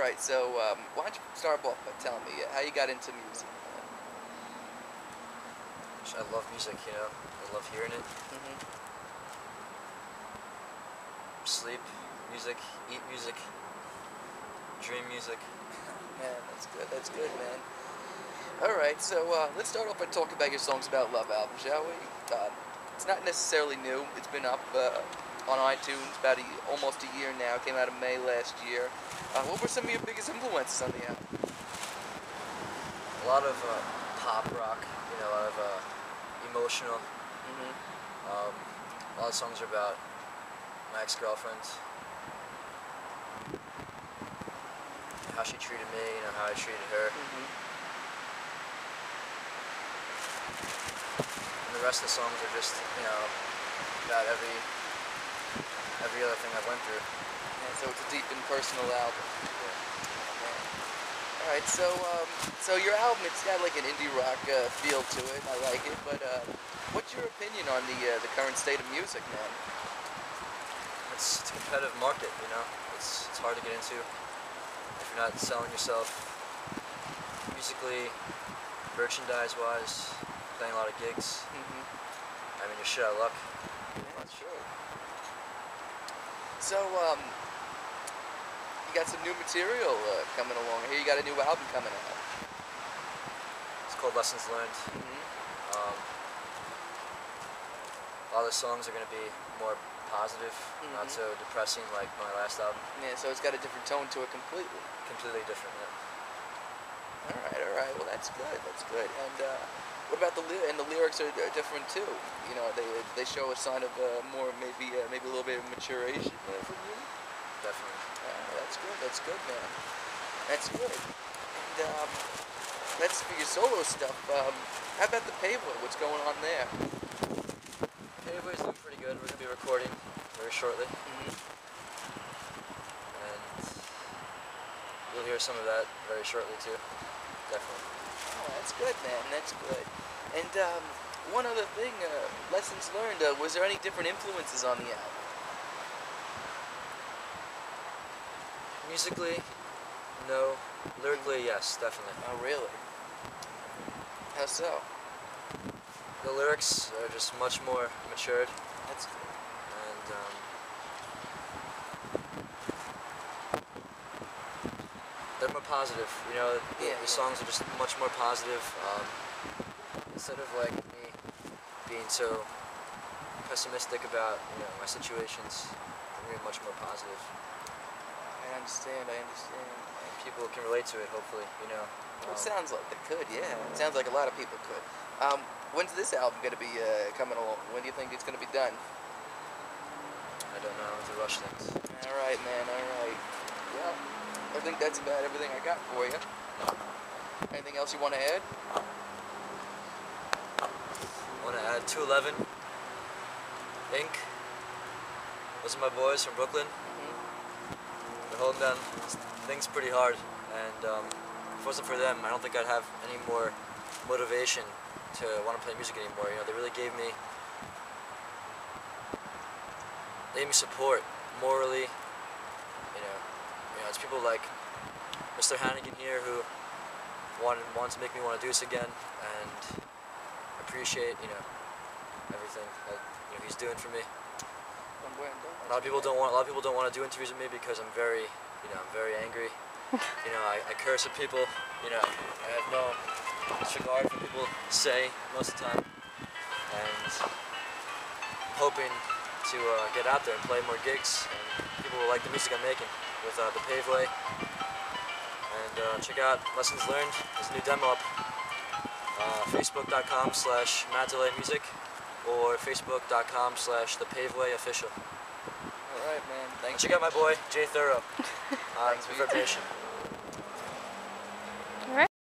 right, so why don't you start off by telling me how you got into music? I love music, you know. I love hearing it. Sleep music, eat music, dream music. Man, that's good. That's good, man. All right, so let's start off by talking about your Songs About Love album, shall we? It's not necessarily new. It's been up on iTunes about almost a year now. It came out in May last year. What were some of your biggest influences on the album? A lot of pop rock, you know, a lot of emotional. A lot of songs are about my ex-girlfriend, how she treated me, you know, how I treated her. And the rest of the songs are just, you know, about every other thing I went through. Yeah, so it's a deep and personal album. All right, so your album, it's got like an indie rock feel to it. I like it, but what's your opinion on the current state of music, man? It's a competitive market, you know. It's hard to get into if you're not selling yourself musically, merchandise-wise, playing a lot of gigs. I mean, you're shit out of luck. Yeah, that's true. So, you got some new material coming along. Here you got a new album coming out. It's called Lessons Learned. A lot of the songs are going to be more positive, not so depressing like my last album. Yeah, so it's got a different tone to it completely. Completely different, yeah. All right. Well, that's good. That's good. And what about the lyrics are different too? You know, they show a sign of more maybe a little bit of maturation from you. Definitely. That's good. That's good, man. That's good. And that's for your solo stuff. How about the Paveway? What's going on there? Paveway's doing pretty good. We're gonna be recording very shortly, and you'll hear some of that very shortly too. Definitely. Oh, that's good, man. That's good. And one other thing, lessons learned. Was there any different influences on the album? Musically, no. Lyrically, yes, definitely. Oh, really? How so? The lyrics are just much more matured. That's good. And they're more positive. You know, the songs are just much more positive. Instead of like me being so pessimistic about, you know, my situations, I'm being much more positive. I understand. And people can relate to it, hopefully, you know. Well, it sounds like they could, yeah. It sounds like a lot of people could. When's this album going to be coming along? When do you think it's going to be done? I don't know, to rush things. All right, man, all right. Well, I think that's about everything I got for you. Anything else you want to add? I want to add 211, Inc. Those are my boys from Brooklyn. They're holding down things pretty hard, and if it wasn't for them, I don't think I'd have any more motivation to want to play music anymore. You know, they really gave me support morally. You know, it's people like Mr. Hannigan here who wants to make me want to do this again, and appreciate, you know, everything that, you know, he's doing for me. A lot of people don't want to do interviews with me because I'm very angry. You know, I curse at people. You know, I have no disregard for people say most of the time, and I'm hoping to get out there and play more gigs, and people will like the music I'm making with the Paveway. And check out Lessons Learned. There's a new demo up. Facebook.com/MattDelayMusic or Facebook.com/ThePavewayOfficial. All right, man. Thanks. Check out my boy Jay Thorough on Reverberation.